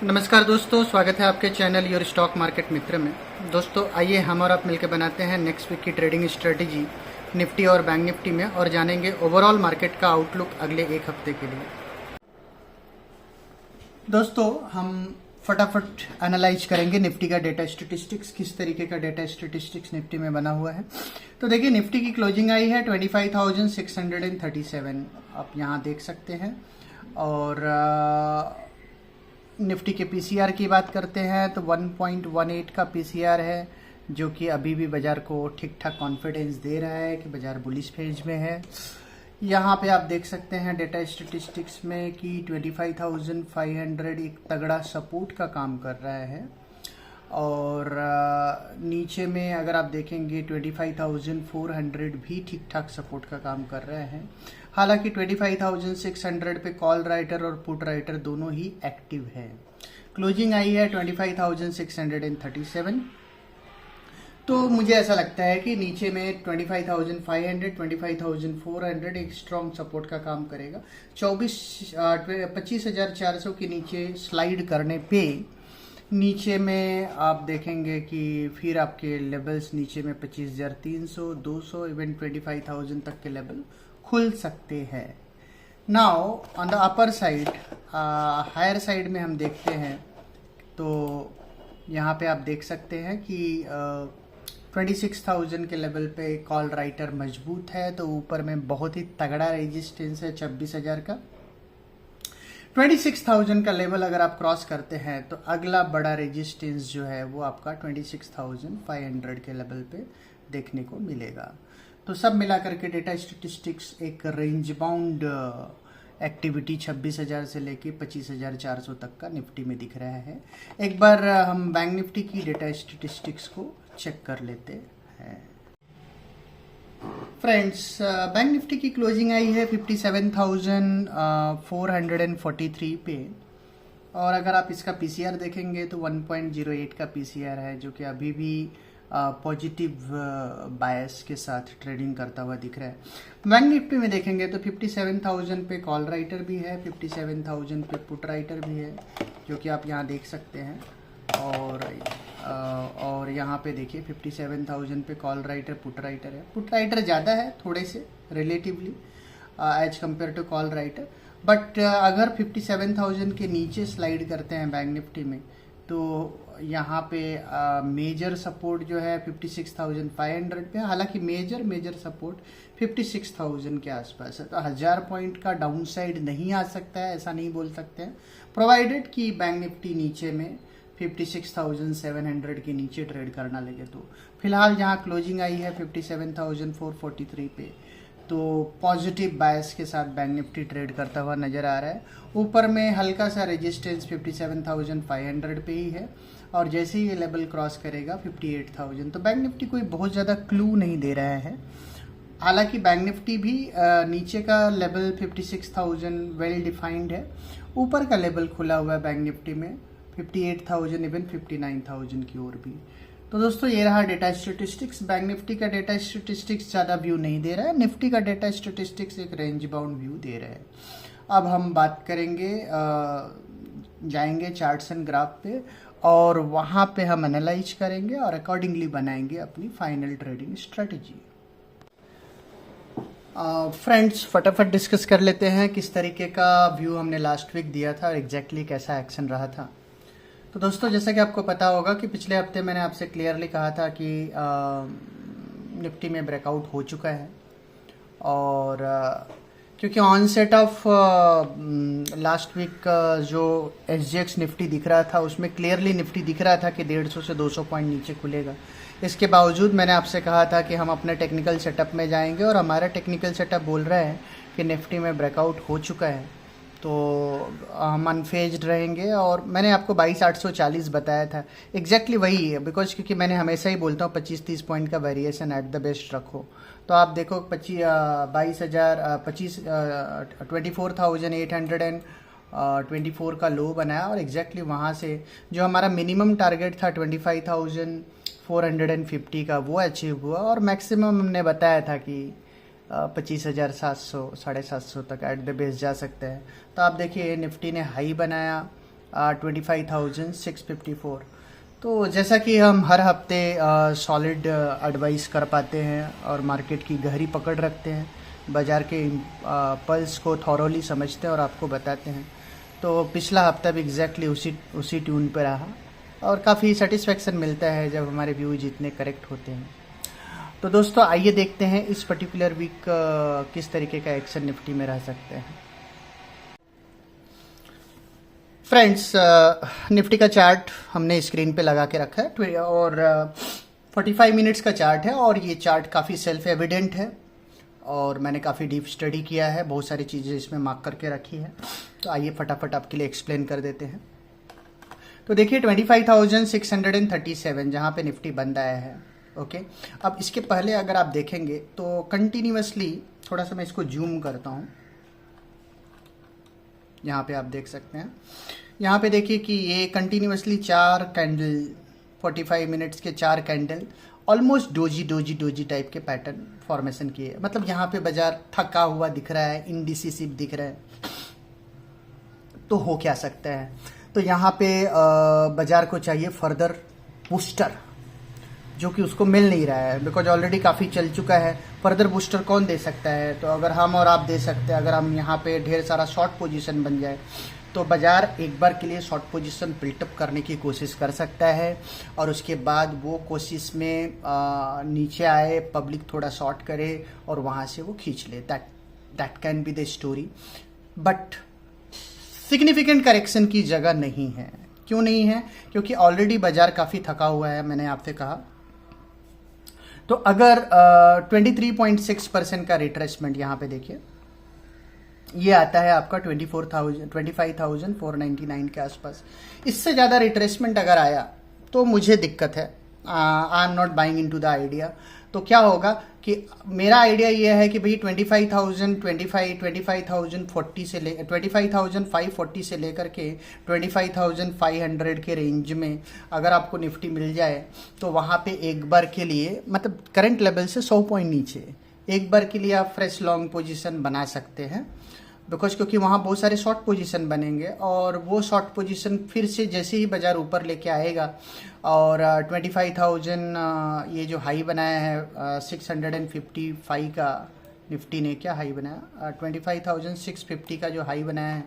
नमस्कार दोस्तों, स्वागत है आपके चैनल योर स्टॉक मार्केट मित्र में। दोस्तों आइए हम और आप मिलकर बनाते हैं नेक्स्ट वीक की ट्रेडिंग स्ट्रेटेजी निफ्टी और बैंक निफ्टी में और जानेंगे ओवरऑल मार्केट का आउटलुक अगले एक हफ्ते के लिए। दोस्तों हम फटाफट एनालाइज करेंगे निफ्टी का डेटा स्टेटिस्टिक्स, किस तरीके का डेटा स्टेटिस्टिक्स निफ्टी में बना हुआ है। तो देखिए निफ्टी की क्लोजिंग आई है 25,637, आप यहाँ देख सकते हैं। और निफ्टी के पीसीआर की बात करते हैं तो 1.18 का पीसीआर है, जो कि अभी भी बाजार को ठीक ठाक कॉन्फिडेंस दे रहा है कि बाजार बुलिश फेज में है। यहाँ पे आप देख सकते हैं डेटा स्टेटिस्टिक्स में कि 25,500 एक तगड़ा सपोर्ट का काम कर रहा है। और नीचे में अगर आप देखेंगे 25,400 भी ठीक ठाक सपोर्ट का काम कर रहे हैं। हालांकि 25,600 पे कॉल राइटर और पुट राइटर दोनों ही एक्टिव है। क्लोजिंग आई है 25,637। तो मुझे ऐसा लगता है कि नीचे में 25,500, 25,400 एक स्ट्रॉन्ग सपोर्ट का काम करेगा। 25,400 के नीचे स्लाइड करने पे नीचे में आप देखेंगे कि फिर आपके लेवल्स नीचे में 25,300, 200, इवन 25,000 तक के लेवल खुल सकते हैं। Now on the upper side, higher side में हम देखते हैं तो यहाँ पे आप देख सकते हैं कि 26,000 के लेवल पे कॉल राइटर मजबूत है। तो ऊपर में बहुत ही तगड़ा रेजिस्टेंस है 26,000 का। 26,000 का लेवल अगर आप क्रॉस करते हैं तो अगला बड़ा रेजिस्टेंस जो है वो आपका 26,500 के लेवल पे देखने को मिलेगा। तो सब मिलाकर के डेटा स्टेटिस्टिक्स एक रेंज बाउंड एक्टिविटी 26,000 से लेके 25,400 तक का निफ्टी में दिख रहा है। एक बार हम बैंक निफ्टी की डेटा स्टेटिस्टिक्स को चेक कर लेते हैं। फ्रेंड्स, बैंक निफ्टी की क्लोजिंग आई है 57,443 पे। और अगर आप इसका पीसीआर देखेंगे तो 1.08 का पीसीआर है, जो कि अभी भी पॉजिटिव बायस के साथ ट्रेडिंग करता हुआ दिख रहा है। बैंक निफ्टी में देखेंगे तो 57,000 पे कॉल राइटर भी है, 57,000 पे पुट राइटर भी है, जो कि आप यहाँ देख सकते हैं। और यहाँ पे देखिए 57,000 पे कॉल राइटर पुट राइटर है। पुट राइटर ज़्यादा है थोड़े से relatively as compare to call writer. But अगर 57,000 के नीचे स्लाइड करते हैं बैंक निफ्टी में तो यहाँ पे मेजर सपोर्ट जो है 56,500 पे। हालांकि मेजर सपोर्ट 56,000 के आसपास है। तो 1000 पॉइंट का डाउन साइड नहीं आ सकता है, ऐसा नहीं बोल सकते हैं, प्रोवाइडेड कि बैंक निफ्टी नीचे में 56,700 के नीचे ट्रेड करना लगे। तो फिलहाल जहाँ क्लोजिंग आई है 57,443 पे, तो पॉजिटिव बायस के साथ बैंक निफ्टी ट्रेड करता हुआ नजर आ रहा है। ऊपर में हल्का सा रेजिस्टेंस 57,500 पे ही है, और जैसे ही ये लेवल क्रॉस करेगा 58,000, तो बैंक निफ्टी कोई बहुत ज़्यादा क्लू नहीं दे रहा है। हालांकि बैंक निफ्टी भी नीचे का लेवल 56,000 वेल डिफाइंड है, ऊपर का लेवल खुला हुआ है बैंक निफ्टी में 58,000 इवन 59,000 की ओर भी। तो दोस्तों ये रहा डेटा स्टेटिस्टिक्स। बैंक निफ्टी का डेटा स्टेटिस्टिक्स ज़्यादा व्यू नहीं दे रहा है, निफ्टी का डेटा स्टेटिस्टिक्स एक रेंज बाउंड व्यू दे रहा है। अब हम बात करेंगे, जाएंगे चार्ट्स एंड ग्राफ पे, और वहाँ पे हम एनालाइज करेंगे और अकॉर्डिंगली बनाएंगे अपनी फाइनल ट्रेडिंग स्ट्रेटेजी। फ्रेंड्स, फटाफट डिस्कस कर लेते हैं किस तरीके का व्यू हमने लास्ट वीक दिया था और एग्जैक्टली कैसा एक्शन रहा था। तो दोस्तों जैसा कि आपको पता होगा कि पिछले हफ्ते मैंने आपसे क्लियरली कहा था कि निफ्टी में ब्रेकआउट हो चुका है। और क्योंकि onset of last week जो SGX निफ्टी दिख रहा था उसमें क्लियरली निफ्टी दिख रहा था कि 150 से 200 पॉइंट नीचे खुलेगा। इसके बावजूद मैंने आपसे कहा था कि हम अपने टेक्निकल सेटअप में जाएंगे, और हमारा टेक्निकल सेटअप बोल रहा है कि निफ्टी में ब्रेकआउट हो चुका है, तो हम अनफेज्ड रहेंगे। और मैंने आपको 22,840 बताया था, एग्जैक्टली वही है, बिकॉज क्योंकि मैंने हमेशा ही बोलता हूँ 25-30 पॉइंट का वेरिएशन एट द बेस्ट रखो। तो आप देखो 24,824 का लो बनाया, और एग्जैक्टली वहाँ से जो हमारा मिनिमम टारगेट था 25,450 का वो अचीव हुआ, और मैक्सिमम हमने बताया था कि 25,700 750 तक एट द बेस जा सकते हैं। तो आप देखिए निफ्टी ने हाई बनाया 25,654। तो जैसा कि हम हर हफ्ते सॉलिड एडवाइस कर पाते हैं और मार्केट की गहरी पकड़ रखते हैं, बाज़ार के पल्स को थॉरोली समझते हैं और आपको बताते हैं, तो पिछला हफ्ता भी एग्जैक्टली उसी ट्यून पर रहा और काफ़ी सेटिस्फेक्शन मिलता है जब हमारे व्यूज इतने करेक्ट होते हैं। तो दोस्तों आइए देखते हैं इस पर्टिकुलर वीक किस तरीके का एक्शन निफ्टी में रह सकते हैं। फ्रेंड्स, निफ्टी का चार्ट हमने स्क्रीन पे लगा के रखा है और 45 मिनट्स का चार्ट है और ये चार्ट काफ़ी सेल्फ एविडेंट है और मैंने काफ़ी डीप स्टडी किया है, बहुत सारी चीज़ें इसमें मार्क करके रखी है। तो आइए फटाफट आपके लिए एक्सप्लेन कर देते हैं। तो देखिए 25,637 जहाँ पे निफ्टी बंद आया है। ओके, अब इसके पहले अगर आप देखेंगे तो कंटिन्यूसली, थोड़ा सा मैं इसको जूम करता हूँ, यहाँ पे आप देख सकते हैं, यहाँ पे देखिए कि ये कंटिन्यूसली 4 कैंडल, 45 मिनट्स के 4 कैंडल ऑलमोस्ट डोजी टाइप के पैटर्न फॉर्मेशन किए। मतलब यहाँ पे बाजार थका हुआ दिख रहा है, इंडिसिसिव दिख रहा है। तो हो क्या सकता है, तो यहाँ पे बाजार को चाहिए फर्दर बूस्टर, जो कि उसको मिल नहीं रहा है बिकॉज ऑलरेडी काफ़ी चल चुका है। फर्दर बूस्टर कौन दे सकता है, तो अगर हम और आप दे सकते हैं, अगर हम यहाँ पे ढेर सारा शॉर्ट पोजीशन बन जाए तो बाजार एक बार के लिए शॉर्ट पोजीशन बिल्टअप करने की कोशिश कर सकता है और उसके बाद वो कोशिश में नीचे आए, पब्लिक थोड़ा शॉर्ट करे और वहाँ से वो खींच ले। That can be the story, but significant correction की जगह नहीं है। क्यों नहीं है, क्योंकि ऑलरेडी बाजार काफ़ी थका हुआ है, मैंने आपसे कहा। तो अगर 23.6% का रिट्रेसमेंट यहाँ पे देखिए, ये आता है आपका 25,499 के आसपास। इससे ज़्यादा रिट्रेसमेंट अगर आया तो मुझे दिक्कत है, I am not buying into the idea. तो क्या होगा कि मेरा आइडिया ये है कि भाई 25,540 से ले 25,540 से लेकर के 25,500 के रेंज में अगर आपको निफ्टी मिल जाए तो वहाँ पे एक बार के लिए, मतलब करंट लेवल से 100 पॉइंट नीचे एक बार के लिए आप फ्रेश लॉन्ग पोजीशन बना सकते हैं। बिकॉज क्योंकि वहाँ बहुत सारे शॉर्ट पोजीशन बनेंगे और वो शॉर्ट पोजीशन फिर से जैसे ही बाजार ऊपर लेके आएगा और 25,000 ये जो हाई बनाया है 655 का निफ्टी ने क्या हाई बनाया, 25,650 का जो हाई बनाया है,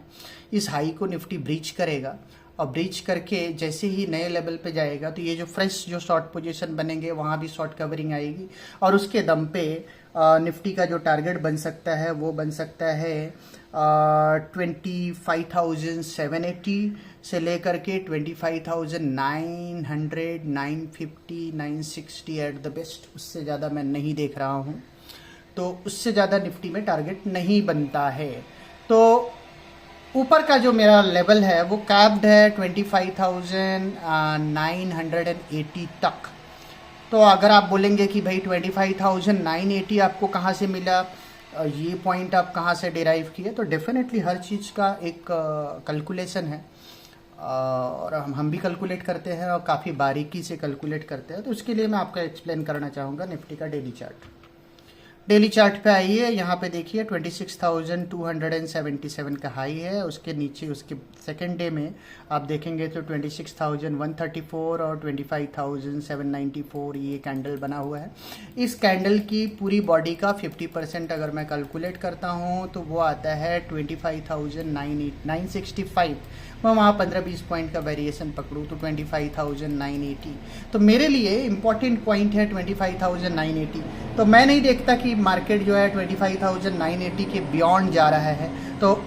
इस हाई को निफ्टी ब्रीच करेगा और ब्रीच करके जैसे ही नए लेवल पे जाएगा तो ये जो फ्रेश जो शॉर्ट पोजीशन बनेंगे वहाँ भी शॉर्ट कवरिंग आएगी और उसके दम पे निफ्टी का जो टारगेट बन सकता है वो बन सकता है 25,780 से लेकर के 25,900, 950, 960 एट द बेस्ट। उससे ज़्यादा मैं नहीं देख रहा हूँ, तो उससे ज़्यादा निफ्टी में टारगेट नहीं बनता है। तो ऊपर का जो मेरा लेवल है वो कैप्ड है 25,980 तक। तो अगर आप बोलेंगे कि भाई 25,980 आपको कहाँ से मिला, ये पॉइंट आप कहाँ से डिराइव किए, तो डेफिनेटली हर चीज़ का एक कैलकुलेशन है और हम भी कैलकुलेट करते हैं और काफ़ी बारीकी से कैलकुलेट करते हैं। तो उसके लिए मैं आपको एक्सप्लेन करना चाहूँगा निफ्टी का डेली चार्ट। डेली चार्ट पे आइए, यहाँ पे देखिए 26,277 का हाई है, उसके नीचे उसके सेकेंड डे में आप देखेंगे तो 26,134 और 25,794 ये कैंडल बना हुआ है। इस कैंडल की पूरी बॉडी का 50% अगर मैं कैलकुलेट करता हूँ तो वो आता है 25,965। मैं वहाँ 15-20 पॉइंट का वेरिएशन पकड़ूँ तो 25,980। तो मेरे लिए इम्पॉर्टेंट पॉइंट है 25,980। तो मैं नहीं देखता कि मार्केट जो है 25,980 के बियॉन्ड जा रहा है। तो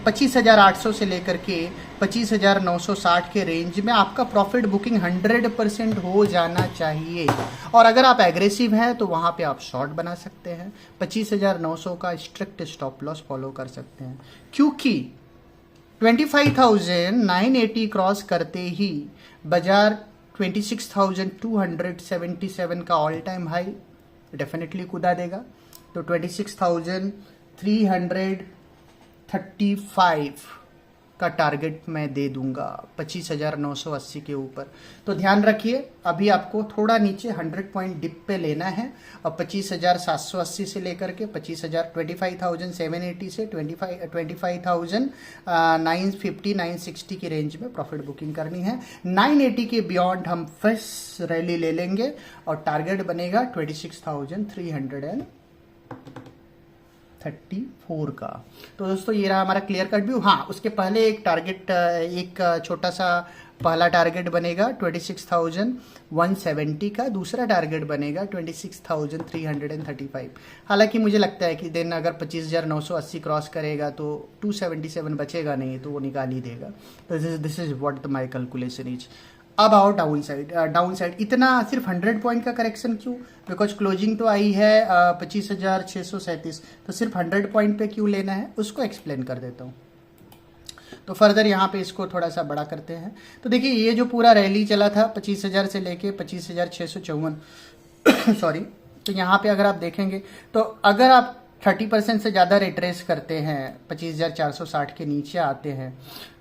25,800 से लेकर के 25,960 के रेंज में आपका प्रॉफिट बुकिंग 100% हो जाना चाहिए। और अगर आप एग्रेसिव हैं तो वहाँ पे आप शॉर्ट बना सकते हैं, 25,900 का स्ट्रिक्ट स्टॉप लॉस फॉलो कर सकते हैं, क्योंकि 25,980 क्रॉस करते ही बाजार 26,277 का ऑल टाइम हाई डेफिनेटली कूदा देगा। तो 26,335 का टारगेट मैं दे दूंगा 25,980 के ऊपर। तो ध्यान रखिए, अभी आपको थोड़ा नीचे 100 पॉइंट डिप पे लेना है और 25,780 से लेकर के 25,780 से 25,950 960 की रेंज में प्रॉफिट बुकिंग करनी है। 980 के बियॉन्ड हम फ्रेश रैली ले लेंगे और टारगेट बनेगा 26,334 का। तो दोस्तों ये रहा हमारा क्लियर कट व्यू। हाँ, उसके पहले एक टारगेट, एक छोटा सा पहला टारगेट बनेगा 26,170 का, दूसरा टारगेट बनेगा 26,335। हालांकि मुझे लगता है कि दिन अगर 25,980 क्रॉस करेगा तो 277 बचेगा नहीं, तो वो निकाल ही देगा। तो this is what my calculation is. अब आओ डाउन साइड इतना सिर्फ 100 पॉइंट का करेक्शन क्यों? बिकॉज क्लोजिंग तो आई है 25,637, तो सिर्फ 100 पॉइंट पे क्यों लेना है उसको एक्सप्लेन कर देता हूँ। तो फर्दर यहाँ पे इसको थोड़ा सा बड़ा करते हैं। तो देखिए ये जो पूरा रैली चला था 25,000 से लेके 25,654 सॉरी, तो यहाँ पे अगर आप देखेंगे तो अगर आप 30% से ज़्यादा रिट्रेस करते हैं, 25,460 के नीचे आते हैं,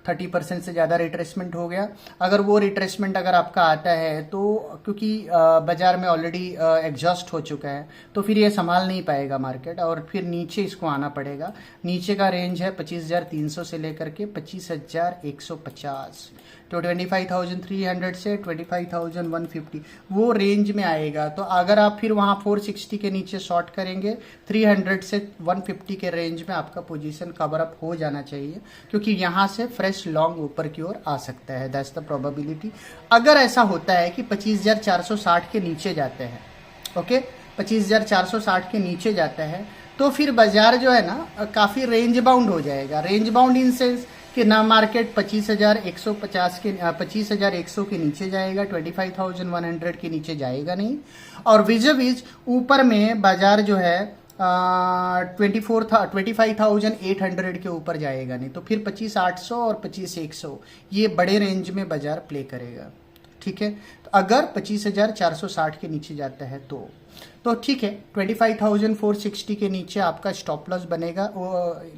30% से ज़्यादा रिट्रेसमेंट हो गया। अगर वो रिट्रेसमेंट अगर आपका आता है तो क्योंकि बाज़ार में ऑलरेडी एग्जॉस्ट हो चुका है, तो फिर ये संभाल नहीं पाएगा मार्केट और फिर नीचे इसको आना पड़ेगा। नीचे का रेंज है 25,300 से लेकर के 25,150, तो 25,300 से 25,150 वो रेंज में आएगा। तो अगर आप फिर वहाँ 460 के नीचे शॉर्ट करेंगे, 300 से 150 के रेंज में आपका पोजीशन कवर अप हो जाना चाहिए, क्योंकि यहाँ से फ्रेश लॉन्ग ऊपर की ओर आ सकता है। That's the probability. अगर ऐसा होता है कि 25,460 के नीचे जाते हैं, ओके, 25,460 के नीचे जाता है, तो फिर बाजार जो है ना काफ़ी रेंज बाउंड हो जाएगा। रेंज बाउंड इन सेंस कि ना मार्केट 25,150 के 25,100 के नीचे जाएगा, 25,100 के नीचे जाएगा नहीं, और विज ऊपर में बाजार जो है 25,800 के ऊपर जाएगा नहीं। तो फिर 25,800 और 25,100 ये बड़े रेंज में बाजार प्ले करेगा। ठीक है, तो अगर 25,460 के नीचे जाता है तो ठीक है, 25,460 के नीचे आपका स्टॉप लॉस बनेगा,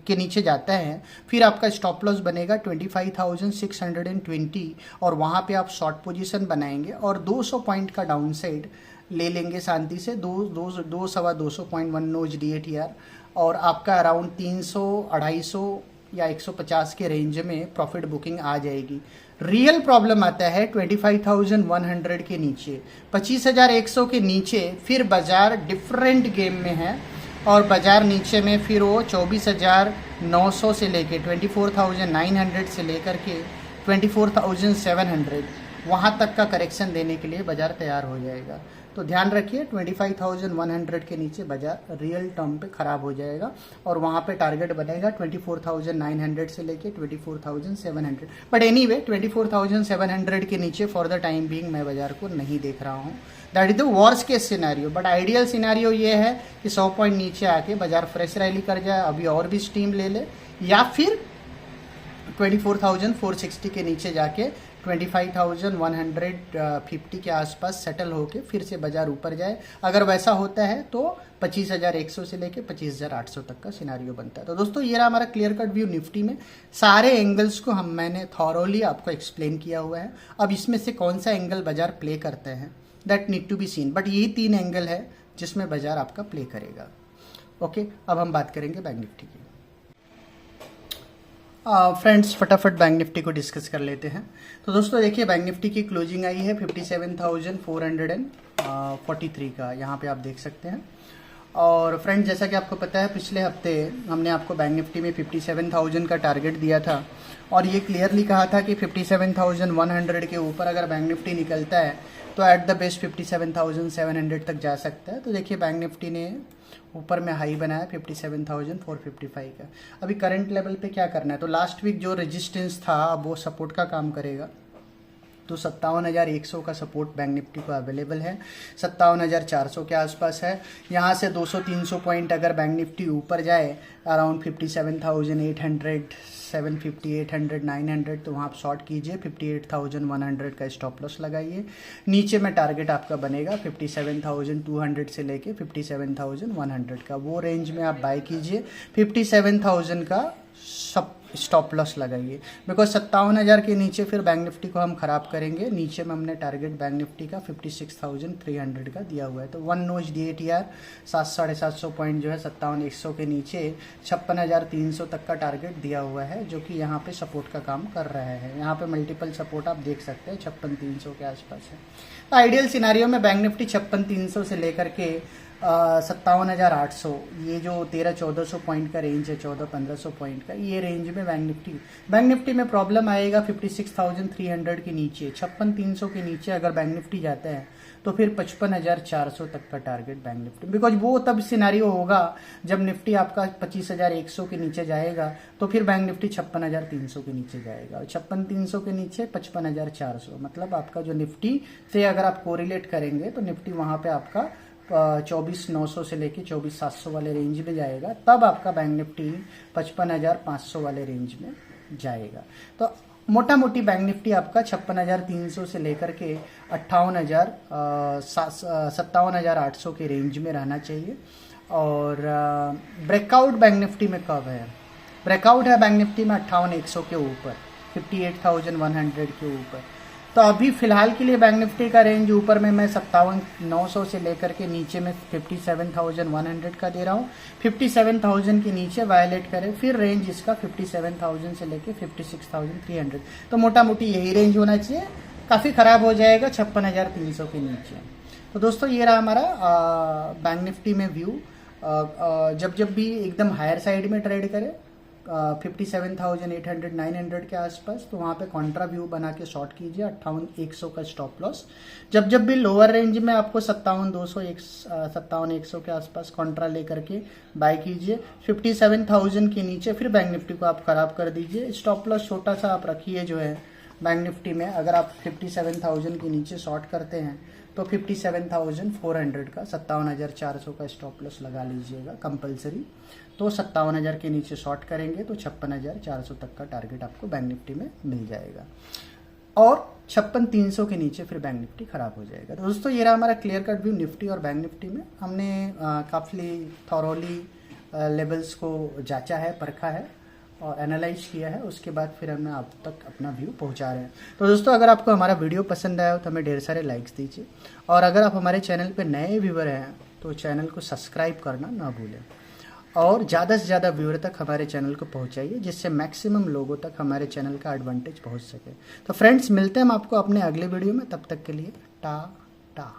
के नीचे जाता है, फिर आपका स्टॉप लॉस बनेगा 25,620 और वहाँ पे आप शॉर्ट पोजीशन बनाएंगे और 200 पॉइंट का डाउन साइड ले लेंगे शांति से, 200 पॉइंट 1 नोज DATR, और आपका अराउंड 300, 250 या 150 के रेंज में प्रॉफिट बुकिंग आ जाएगी। रियल प्रॉब्लम आता है 25,100 के नीचे, 25,100 के नीचे फिर बाजार डिफरेंट गेम में है, और बाजार नीचे में फिर वो 24,900 से लेके 24,900 से लेकर के 24,700 वहाँ तक का करेक्शन देने के लिए बाजार तैयार हो जाएगा। तो ध्यान रखिए 25,100 के नीचे बाजार रियल टर्म पे खराब हो जाएगा और वहाँ पे टारगेट बनेगा 24,900 से लेके 24,700। बट एनीवे 24,700 के नीचे फॉर द टाइम बीइंग मैं बाजार को नहीं देख रहा हूँ। That is the worst case scenario. But ideal scenario ये है कि 100 पॉइंट नीचे आके बाजार फ्रेश रैली कर जाए, अभी और भी स्टीम ले ले, या फिर 24,460 के नीचे जाके 25,150 के आसपास सेटल होके फिर से बाजार ऊपर जाए। अगर वैसा होता है तो 25,100 से लेके 25,800 तक का सिनारियो बनता है। तो दोस्तों ये रहा हमारा क्लियर कट व्यू निफ्टी में। सारे एंगल्स को मैंने थॉरोली आपको एक्सप्लेन किया हुआ है। अब इसमें से कौन सा एंगल बाजार प्ले करते हैं that need to be seen, but यही 3 एंगल है जिसमें बाजार आपका प्ले करेगा। ओके, अब हम बात करेंगे बैंक निफ्टी की। फ्रेंड्स फटाफट बैंक निफ्टी को डिस्कस कर लेते हैं। तो दोस्तों देखिए बैंक निफ्टी की क्लोजिंग आई है 57,443 का, यहाँ पे आप देख सकते हैं। और फ्रेंड्स जैसा कि आपको पता है पिछले हफ्ते हमने आपको बैंक निफ्टी में 57,000 का टारगेट दिया था और ये क्लियरली कहा था कि 57,100 के ऊपर अगर बैंक निफ्टी निकलता है तो एट द बेस्ट 57,700 तक जा सकता है। तो देखिए बैंक निफ्टी ने ऊपर में हाई बनाया 57,455 का। अभी करंट लेवल पे क्या करना है, तो लास्ट वीक जो रेजिस्टेंस था अब वो सपोर्ट का काम करेगा। तो 57,100 का सपोर्ट बैंक निफ्टी को अवेलेबल है, 57,400 के आसपास है। यहाँ से 200-300 पॉइंट अगर बैंक निफ्टी ऊपर जाए अराउंड 57,800, 750, 800, 900 तो वहाँ आप शॉर्ट कीजिए, 58,100 का स्टॉप लॉस लगाइए। नीचे में टारगेट आपका बनेगा 57,200 से लेके 57,100 का, वो रेंज में आप बाय कीजिए। 57,000 का स्टॉप लॉस लगाइए, बिकॉज 57,000 के नीचे फिर बैंक निफ्टी को हम ख़राब करेंगे। नीचे में हमने टारगेट बैंक निफ्टी का 56,300 का दिया हुआ है, तो वन नोच DATR 700-750 पॉइंट जो है 57,100 के नीचे 56,300 तक का टारगेट दिया हुआ है, जो कि यहाँ पे सपोर्ट का काम कर रहा है। यहाँ पे मल्टीपल सपोर्ट आप देख सकते हैं 56,300 के आसपास है। तो आइडियल सिनारियो में बैंक निफ्टी 56,300 से लेकर के 57,800, ये जो 13-1400 पॉइंट का रेंज है, 14-1500 पॉइंट का, ये रेंज में बैंक निफ्टी में प्रॉब्लम आएगा 56,300 के नीचे। 56,300 के नीचे अगर बैंक निफ्टी जाता है तो फिर 55,400 तक का टारगेट बैंक निफ्टी, बिकॉज वो तब सिनारियो होगा जब निफ्टी आपका 25,100 के नीचे जाएगा, तो फिर बैंक निफ्टी 56,300 के नीचे जाएगा, और 56,300 के नीचे 55,400, मतलब आपका जो निफ्टी से अगर आप कोरिलेट करेंगे तो निफ्टी वहां पे आपका 24,900 से लेके 24,700 वाले रेंज में जाएगा, तब आपका बैंक निफ्टी 55,500 वाले रेंज में जाएगा। तो मोटा मोटी बैंक निफ्टी आपका 56,300 से लेकर के 57,800 के रेंज में रहना चाहिए। और ब्रेकआउट बैंक निफ्टी में कब है? ब्रेकआउट है बैंक निफ्टी में 58,100 के ऊपर, 58,100 के ऊपर। तो अभी फिलहाल के लिए बैंक निफ्टी का रेंज ऊपर में मैं 57,900 से लेकर के नीचे में 57,100 का दे रहा हूँ। 57,000 के नीचे वायलेट करे फिर रेंज इसका 57,000 से लेकर 56,300, तो मोटा मोटी यही रेंज होना चाहिए। काफ़ी ख़राब हो जाएगा 56,300 के नीचे। तो दोस्तों ये रहा हमारा बैंक निफ्टी में व्यू। जब भी एकदम हायर साइड में ट्रेड करे 57,800-900 के आसपास, तो वहाँ पे कॉन्ट्रा व्यू बना के शॉर्ट कीजिए 58,100 का स्टॉप लॉस। जब भी लोअर रेंज में आपको 57,200 57,100 के आसपास कॉन्ट्रा लेकर के बाय कीजिए। 57,000 के नीचे फिर बैंक निफ्टी को आप खराब कर दीजिए। स्टॉप लॉस छोटा सा आप रखिए जो है बैंक निफ्टी में। अगर आप 57,000 के नीचे शॉर्ट करते हैं तो 57,400 का 57,400 का स्टॉप लॉस लगा लीजिएगा कंपलसरी। तो 57,000 के नीचे शॉर्ट करेंगे तो 56,400 तक का टारगेट आपको बैंक निफ्टी में मिल जाएगा, और 56,300 के नीचे फिर बैंक निफ्टी खराब हो जाएगा। तो दोस्तों ये रहा हमारा क्लियर कट व्यू निफ्टी और बैंक निफ्टी में। हमने काफ़ी थॉरोली लेवल्स को जांचा है, परखा है और एनालाइज किया है, उसके बाद फिर हमें आप तक अपना व्यू पहुंचा रहे हैं। तो दोस्तों अगर आपको हमारा वीडियो पसंद आया हो तो हमें ढेर सारे लाइक्स दीजिए, और अगर आप हमारे चैनल पे नए व्यूवर हैं तो चैनल को सब्सक्राइब करना ना भूलें, और ज़्यादा से ज़्यादा व्यूअर तक हमारे चैनल को पहुंचाइए, जिससे मैक्सिमम लोगों तक हमारे चैनल का एडवांटेज पहुंच सके। तो फ्रेंड्स मिलते हैं हम आपको अपने अगले वीडियो में, तब तक के लिए टाटा।